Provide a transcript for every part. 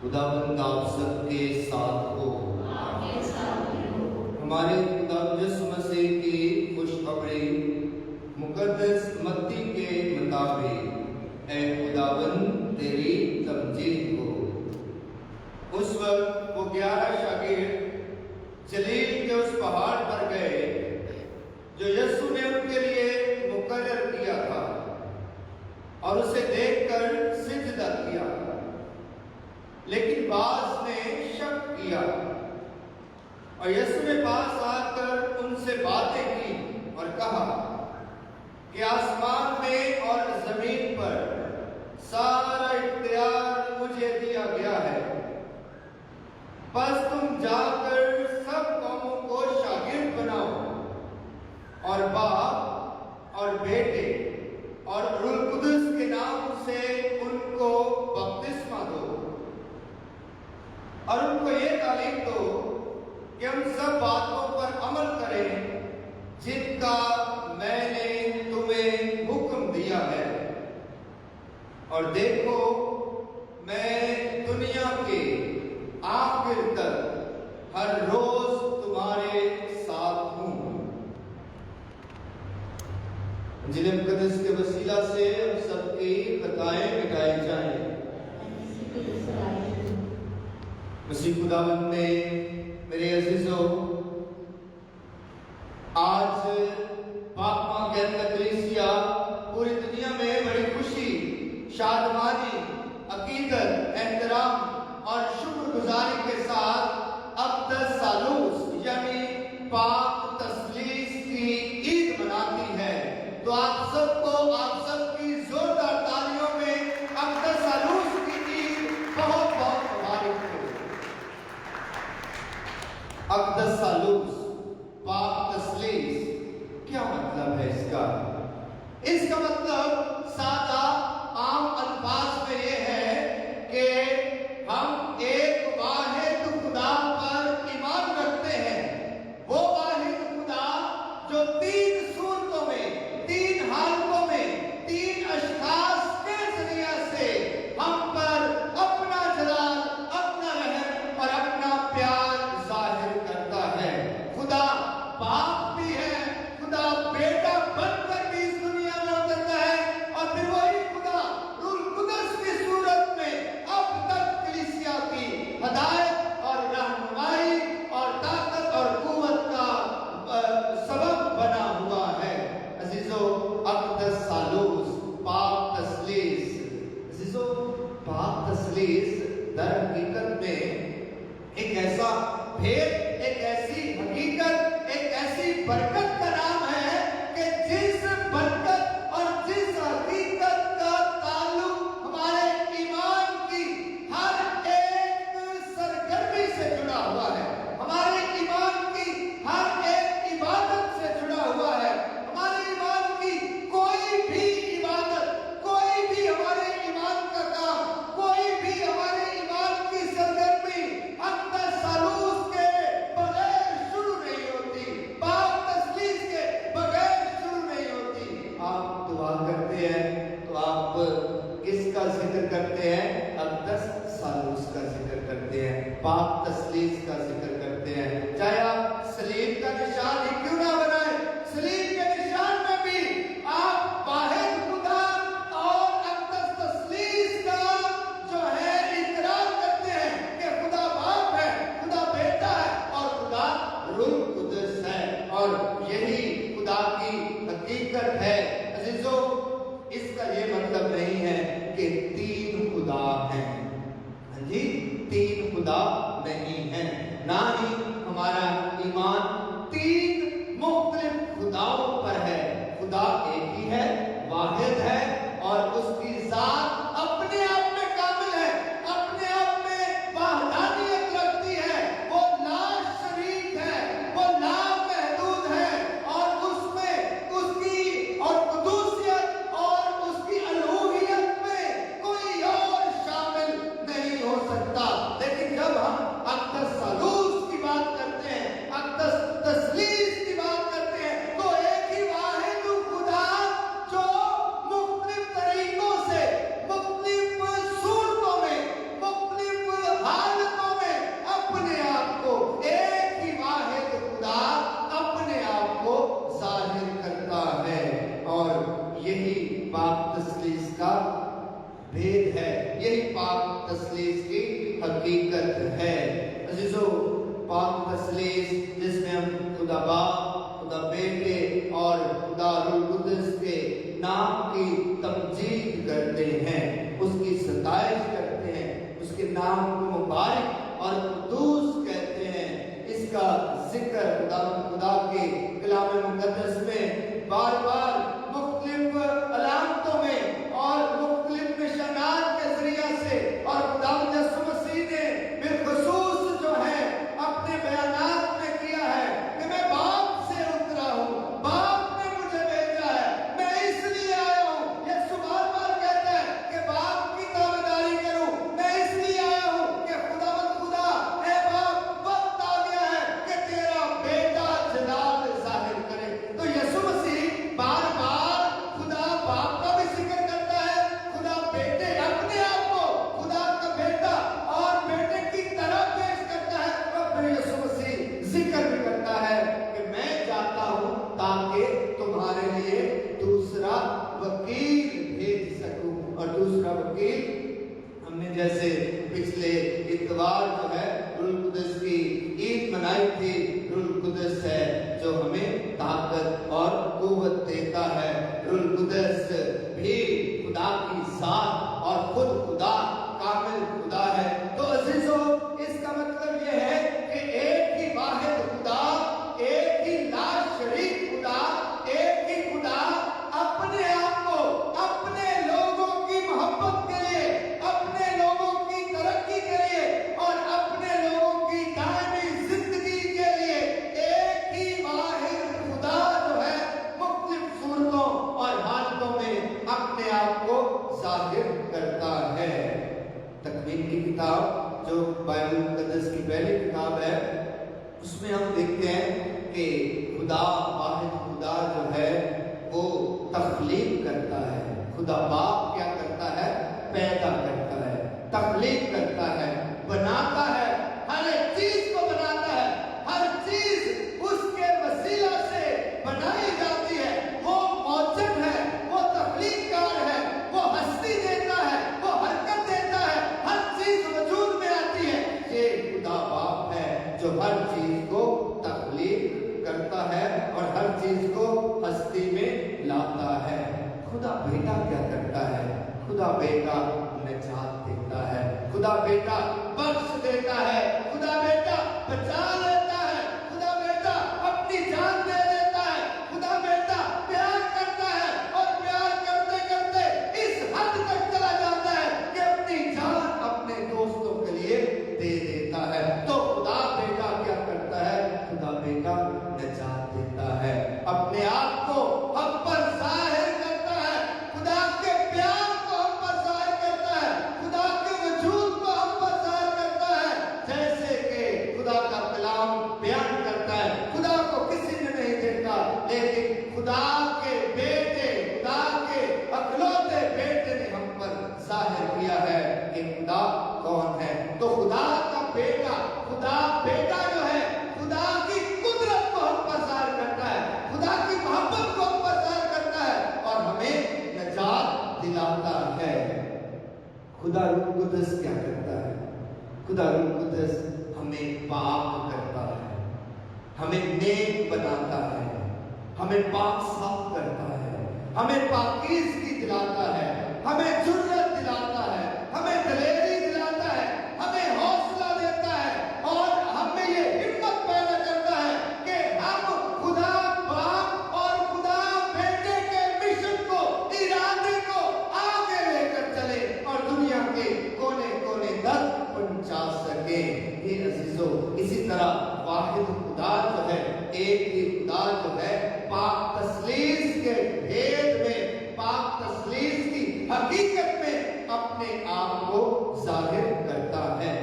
خداوند آپ سب کے ساتھ ہو۔ ہمارے خدا یسوع مسیح کی خوشخبری مقدس متی کے مطابق اے خداوند تیری تمجید ہو۔ اس وقت وہ 11 شاگرد جلیل کے اس پہاڑ پر گئے جو یسوع نے ان کے لیے مقرر کیا تھا، اور اسے دیکھ کر سجدہ کیا، لیکن بعض نے شک کیا، اور یسوع نے پاس آ کر ان سے باتیں کی اور کہا کہ آسمان میں اور زمین پر سارا اختیار مجھے دیا گیا ہے، بس تم جا کر سب قوموں کو شاگرد بناؤ، اور باپ اور بیٹے اور روح القدس کے نام سے ان کو بپتسمہ دو، اور ان کو یہ تعلیم دو کہ ہم سب باتوں پر عمل کریں جن کا میں نے تمہیں حکم دیا ہے، اور دیکھو میں دنیا کے آخر تک ہر روز تمہارے ساتھ ہوں۔ انجیل مقدس کے وسیلہ سے ہم سب کی خطائیں مٹائی جائیں۔ مسیح خداوند نے میرے عزیزو آج پاک ماں کے کلیسیا پوری دنیا میں بڑی خوشی، شادمانی، عقیدت، احترام اور شکر گزاری کے ساتھ اقدس ثالوث یعنی پاک تثلیث کی عید مناتی ہے۔ تو آپ سب کو، آپ سب کی زوردار تالیوں میں اقدس ثالوث کی عید بہت بہت مبارک ہو۔ اقدس ثالوث، پاک تثلیث، کیا مطلب ہے اس کا؟ اس کا مطلب سادہ عام الفاظ میں یہ ہے کہ ہم ایک واحد خدا پر ایمان رکھتے ہیں، وہ واحد خدا جو 3 صورتوں میں، 3 حالتوں میں، 3 اشخاص کے ذریعے سے ہم پر اپنا جلال، اپنا رحم اور اپنا پیار ظاہر کرتا ہے۔ خدا باپ بھی ہے، خدا بیٹا بن کر بھی اس دنیا میں اترتا ہے، اور پھر وہی خدا روح القدس کی صورت میں اب تک کلیسیا کی ہدایت اور رہنمائی اور طاقت اور قوت کا سبب بنا ہوا ہے۔ عزیزو، اقدس ثالوث، پاک تثلیث، عزیزو پاک تثلیث در حقیقت میں ایک ایسا بھید، ایک ایسی حقیقت، ایک ایسی برکت کا نام ہے کہ جس برکت اور جس حقیقت کا تعلق ہمارے ایمان کی ہر ایک سرگرمی سے جڑا ہوا ہے، ہمارے ایمان کی ہر ایک عبادت سے جڑا ہوا ہے۔ ہمارے ایمان کی کوئی بھی عبادت، کوئی بھی ہمارے ایمان کا کام، کوئی بھی ہمارے ایمان کی سرگرمی اقدس ثالوث کے بغیر شروع نہیں ہوتی، پاک تثلیث کے بغیر شروع نہیں ہوتی۔ آپ دعا کرتے ہیں تو آپ کس کا ذکر کرتے ہیں؟ اقدس ثالوث کا ذکر کرتے ہیں، پاک تثلیث کا ذکر کرتے ہیں، چاہے آپ صلیب کا نشان ہی کیوں نہ بنائیں، صلیب کے نشان میں بھی آپ واحد خدا اور اقدس تثلیث کا جو ہے اقرار کرتے ہیں کہ خدا باپ ہے، خدا بیٹا ہے اور خدا روح القدس ہے، اور یہی خدا کی حقیقت ہے۔ عزیزو، اس کا یہ مطلب نہیں ہے کہ 3 خدا ہیں، ہاں جی، 3 خدا نہیں ہیں، نہ ہی ہمارا ایمان 3 مختلف خداؤں پر ہے۔ خدا ایک ہی ہے، واحد ہے، اور اس کی ذات اپنے آپ میں کامل ہے، اپنے آپ میں وحدانیت رکھتی ہے، وہ لا شریک ہے، وہ لا محدود ہے، اور اس میں اس کی اور قدوسیت اور اس کی الوہیت میں کوئی اور شامل نہیں ہو سکتا۔ لیکن جب ہم اقدس ثالوث کی بات کرتے ہیں، पाक तस्लीस की हकीकत है। अजीजों, पाक तस्लीस जिसमें हम खुदा बाप, खुदा बेटे और खुदा रूह कुद्दुस के नाम की तमजीद करते हैं, उसकी सताइश करते हैं, उसके नाम को मुबारक और कुद्दूस कहते हैं। इसका जिक्र खुदा के कलाम मुकद्दस में बार बार मुख्तलिफ अलामतों में और मुख्तलिफ निशानात के जरिए से और खुदावंद यीशु मसीह ने बिलखुसूस जो है अपने बयानात में किया है कि मैं बाप से उतरा हूँ, बाप ने मुझे भेजा है, मैं इसलिए आया हूँ। यीशु बार बार कहता है कि बाप की ताबेदारी करूँ, मैं इसलिए आया हूँ कि खुदावंद खुदा, ऐ बाप, वक्त आ गया है कि तेरा बेटा जलाल जाहिर करे। तो यीशु मसीह बार बार खुदा बाप का भी जिक्र करता है, खुदा बेटे अपने आप को खुदा का बेटा और बेटे की तरह पेश करता है, और फिर यीशु मसीह जिक्र भी करता है कि मैं जाता हूं ताकि तुम्हारे लिए दूसरा वकील भेज सकूं। और दूसरा वकील हमने जैसे पिछले इतवार जो है रूह कुद्दुस की ईद मनाई थी। रूह कुद्दुस है जो हमें ताकत और कुव्वत देता है। रूह कुद्दुस भी खुदा की जात और खुद खुदा, कामिल खुदा है। तो अजीजों, इसका मतलब यह है कि एक ही वाहिद खुदा, एक ही ला शरीक खुदा, एक ही खुदा अपने आप को अपने लोगों की मोहब्बत के लिए, अपने लोगों की तरक्की के लिए और अपने लोगों की दायमी जिंदगी के लिए एक ही वाहिद खुदा जो है मुख्तलिफ सूरतों और हालतों में अपने आप को जाहिर करता है। तकवीन की किताब जो बाइबल मुकद्दस की पहली किताब है, उसमें हम देखते हैं कि खुदा वाहिद खुदा जो है वो तख्लीक करता है। खुदा बाप क्या करता है? पैदा करता है, तख्लीक करता है, बनाता है, हर एक चीज को बनाता है, हर चीज उसके वसीला से बनाई जाती है। वो मौजूद है, वो तख्लीककार है, वो हस्ती देता है, वो हरकत देता है, हर चीज वजूद में आती है। ये खुदा बाप है जो हर चीज को तख्लीक करता है और हर चीज को हस्ती में लाता है। खुदा बेटा क्या करता है? खुदा बेटा निजात देता है, खुदा बेटा बख्श देता है, खुदा बेटा बचा लेता है, खुदा बेटा अपनी जान दे देता है, खुदा बेटा प्यार करता है और प्यार करते करते इस हद तक चला जाता है कि अपनी जान अपने दोस्तों के लिए दे देता है। तो खुदा बेटा क्या करता है? खुदा बेटा निजात देता है, अपने आप को हम पर जाहिर करता है, खुदा के प्यार को हम पर जाहिर करता है, खुदा के वजूद को हम पर जाहिर करता है। जैसे कि खुदा का कलाम बयान करता है, खुदा को किसी ने नहीं देखा, लेकिन खुदा के बेटे, खुदा के अकलौते बेटे ने हम पर जाहिर किया है कि खुदा कौन है। तो खुदा का बेटा, खुदा बेटा जो है खुदा की कुदरत को हम पर जाहिर करता है, खुदा की मोहब्बत को हम पर जाहिर करता है और हमें निजात दिलाता है। खुदा रूह कुद्दुस क्या करता है? खुदा रूह कुद्दुस हमें पाक करता है, हमें नेक बनाता है, हमें पाक साफ करता है, हमें पाकीज़गी दिलाता है, हमें जुर्रत दिलाता है, हमें दलेरी दिलाता है, हमें हौसला देता है और हमें ये हिम्मत पैदा करता है कि हम खुदा बाप और खुदा बेटे के मिशन को, इरादे को आगे लेकर चले और दुनिया के कोने कोने तक पहुंचा सके। ये अजीजों, इसी तरह वाहिद खुदा जो है, एक ही खुदा जो है, पाक तस्लीस के भेद में, पाक तस्लीस की हकीकत में अपने आप को जाहिर करता है।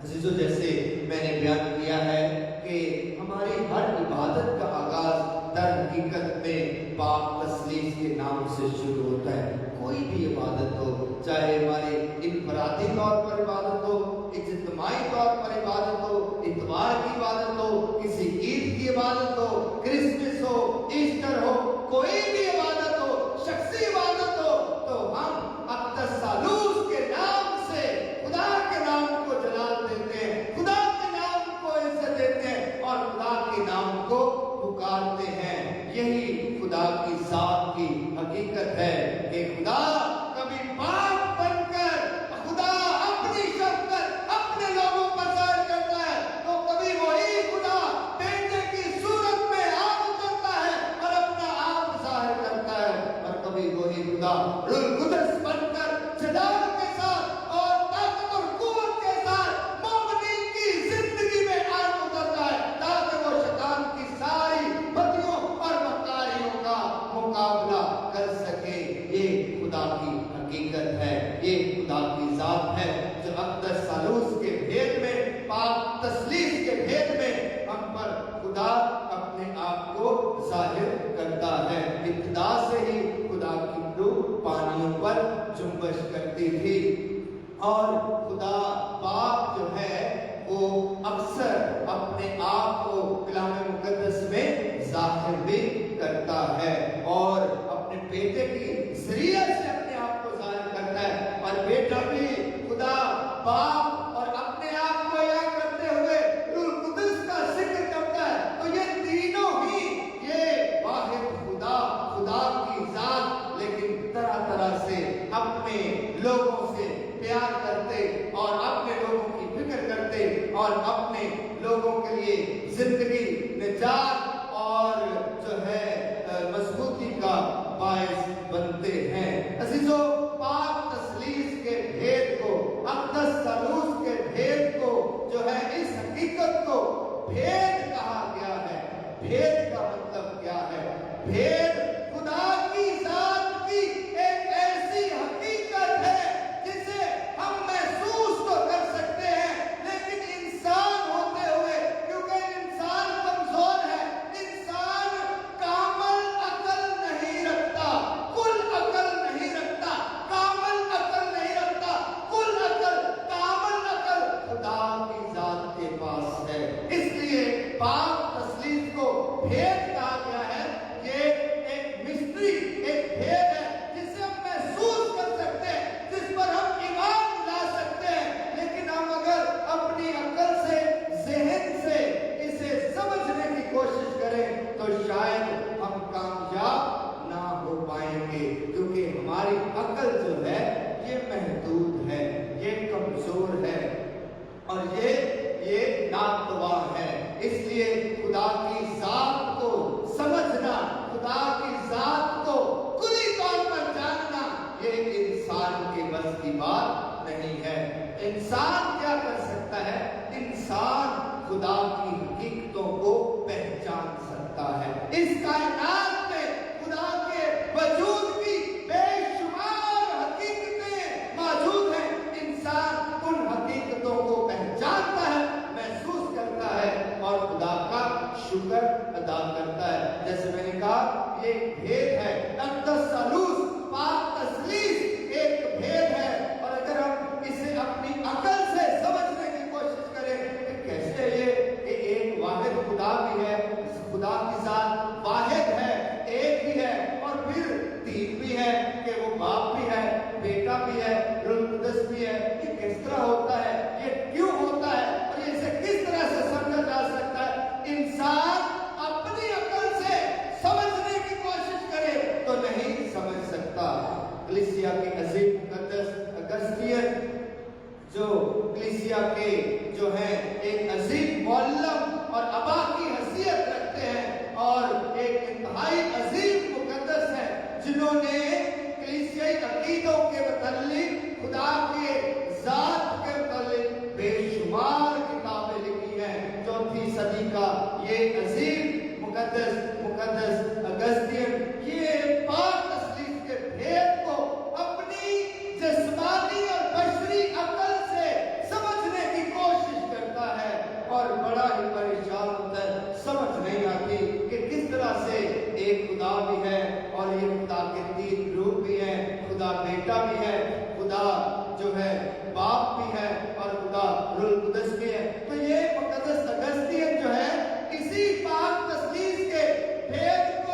अजीजों, जैसे मैंने बयान किया है कि हमारी हर इबादत का आगाज दर हकीकत में पाक तस्लीस के नाम से शुरू होता है। कोई भी इबादत हो, चाहे हमारे इनफरादी तौर पर इबादत हो, इज्तिमाई तौर पर इबादत हो, इतवार की इबादत हो, किसी ईद की इबादत हो, क्रिसमस हो, ईस्टर हो, कोई भी इबादत हो, शख्सी इबादत हो, तो हम अक्दस सालूस के नाम से खुदा बाप जो है वो अक्सर अपने आप को कलाम मुकद्दस में जाहिर भी करता है और अपने बेटे की जरिए से अपने आप को जाहिर करता है। और बेटा भी खुदा बाप और अपने आप को याद करते हुए रूह कुदस का जिक्र करता है। तो ये तीनों ही ये वाहिद खुदा की जात, लेकिन तरह तरह से अपने लोगों से प्यार करते और अपने लोगों की फिक्र करते और अपने लोगों के लिए जिंदगी, निजात और जो है मजबूती का बायस बनते हैं। अजीजों, पाक तस्लीस के भेद को, अक़दस सलूस के भेद को जो है, इस हकीकत को भेद कहा गया है। भेद का मतलब क्या है? भेद खुदा की जात की एक ऐसी हकीकत है जिसे हम महसूस तो कर सकते हैं, लेकिन इंसान होते हुए, क्योंकि इंसान कमजोर है, इंसान कामल अकल नहीं रखता, कुल अकल नहीं रखता, कामल अकल नहीं रखता, कुल अकल, कामल अकल खुदा की जात के पास है। इसलिए पाक तस्लीस को भेद कहा गया है। ये एक मिस्ट्री, एक भेद है जिसे हम महसूस कर सकते हैं, जिस पर हम ईमान ला सकते हैं, लेकिन हम अगर अपनी अकल से, ज़हन से इसे समझने की कोशिश करें तो शायद हम कामयाब ना हो पाएंगे, क्योंकि हमारी अकल जो है ये महदूद है, ये कमजोर है और ये नागवार है। इसलिए खुदा की जात को समझना, खुदा की जात को कुली तौर पर जानना, ये इंसान के बस की बात नहीं है। इंसान क्या कर सकता है? इंसान खुदा की हकीकतों को पहचान सकता है। इस कायनात में खुदा के वजूद की बेशुमार हकीकतें मौजूद हैं। इंसान उन हकीकतों को पहचानता है, महसूस करता है और खुदा का शुक्र अदा करता है। जैसे मैंने कहा, ये भेद है। अक़दस सलूस, पाक तस्लीस एक भेद है, और अगर हम इसे अपनी अकल से समझने की कोशिश करें कि कैसे ये एक वाहिद खुदा भी है, खुदा की जात वाहिद है, एक ही है, और फिर तीन भी है कि वो बाप भी है, बेटा भी है, रूह कुदस भी है। ये किस तरह होता है? ये क्यों होता है? और ये इसे किस तरह से समझा जा सकता है? इंसान अपनी अकल से समझने की कोशिश करे तो नहीं समझ सकता। कलीसिया के अजीम मुकद्दस अगस्तियन, जो कलीसिया के जो है एक अजीम मौल्लम और अबा की हैसियत रखते हैं और एक इंतहाई अजीम मुकद्दस है, जिन्होंने कलीसियाई अकीदों के मुतालिक, खुदा के जात के मुतालिक बेशुमार किताबें लिखी हैं। 4वीं सदी का ये अजीम मुकद्दस अगस्तियन ये पाक तस्लीस के भेद को अपनी जिस्मानी और बशरी अकल से समझने की कोशिश करता है और बड़ा ही परेशान होता है। समझ नहीं आती कि किस तरह से एक खुदा भी है और ये खुदा के तीन रूप भी हैं, खुदा बेटा भी है, खुदा जो है बाप भी है और खुदा रूह कुदस भी है। तो ये मुकद्दस अगस्तियन जो है इसी पाक तस्लीस के भेद को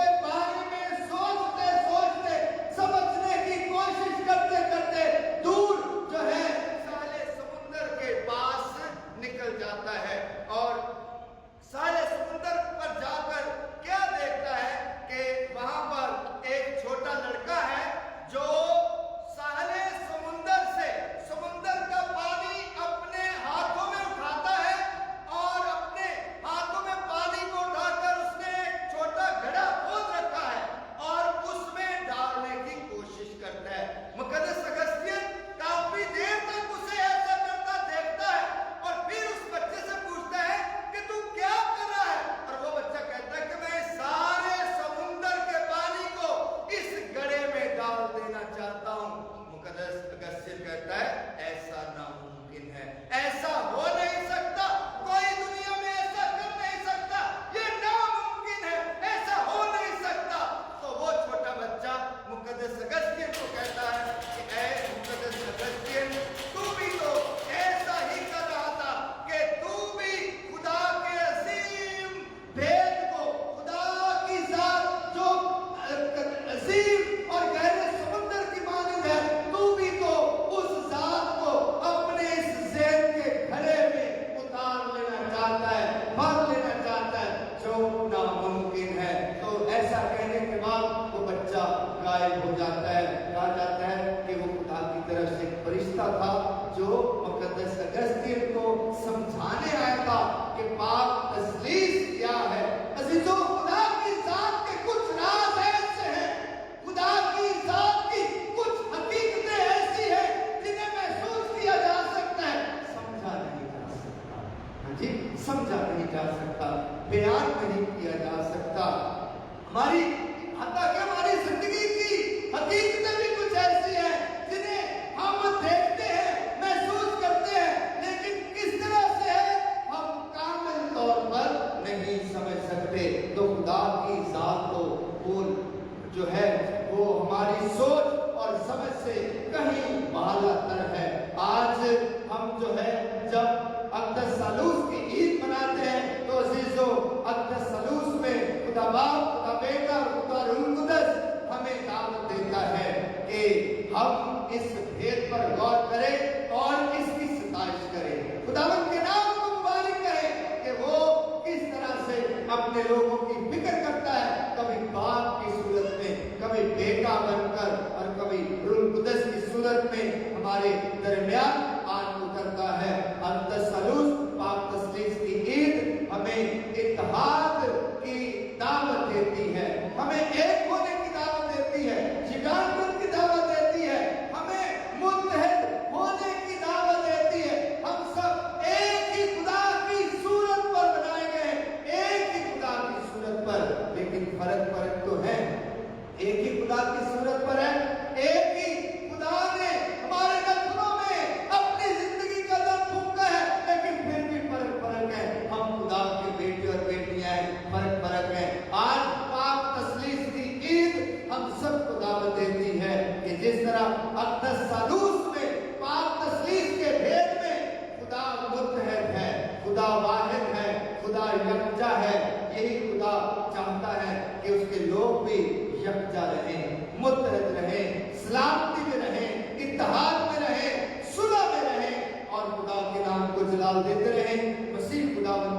जो मुकद्दस अगस्तीन को समझाने आया था कि पाक तस्लीस क्या है। अजीजों, खुदा की जात के कुछ राज ऐसे हैं, खुदा की जात की कुछ हकीकतें ऐसी हैं जिन्हें महसूस किया जा सकता है, समझा नहीं जा सकता। हाँ जी, समझा नहीं जा सकता, बयान नहीं किया जा सकता। हमारी हमारी जिंदगी की हकीकतें भी कुछ ऐसी हैं जिन्हें हम देखते हैं, महसूस करते हैं, लेकिन किस तरह से है हम कामिल तौर पर नहीं समझ सकते। तो खुदा की जात तो वो जो है वो हमारी सोच और समझ से कहीं बालातर है। आज हम जो है जब अक़दस सालूस की ईद मनाते हैं तो अजीजों, अक़दस सालूस में खुदा बाप, खुदा बेटा और खुदा रूह कुद्दस हमें दावत देता है कि हम इस भेद पर गौर करें और इसकी सताइश करें। खुदावंद के नाम को मुबारक करें कि वो किस तरह से अपने लोगों की फिक्र करता है, कभी बाप की सूरत में, कभी बेटा बनकर और कभी रूह कुद्दस की सूरत में हमारे दरमियान आन उतरता है। अक़दस सालूस पाक तस्लीस की ईद हमें इत्तेहाद की दावत देती है, हमें एक होने की दावत देती है, शिकारपुर की दावत देती है, हमें मुत्तहद होने की दावत देती है। हम सब एक ही खुदा की सूरत पर बनाए गए, एक ही खुदा की सूरत पर, लेकिन फर्क तो है। एक ही खुदा की सूरत पर है, एक ही खुदा ने हमारे नथनों में अपनी जिंदगी का दम फूंका है, लेकिन फिर भी फर्क है। हम खुदा के बेटे और बेटियां हैं, फर्क है। आज पाक तस्लीस की ईद हम सबको दावत देती है कि जिस तरह अक़दस सालूस में पाक तस्लीस के भेद में खुदा मुत्तहद है, खुदा वाहिद है, खुदा यकजा है, यही खुदा चाहता है कि उसके लोग भी यकजा रहें, मुत्तहद रहें, सलामती में रहें, इत्तेहाद में रहें, सुलह में रहें और खुदा के नाम को जलाल देते रहें। मसीह खुदावंद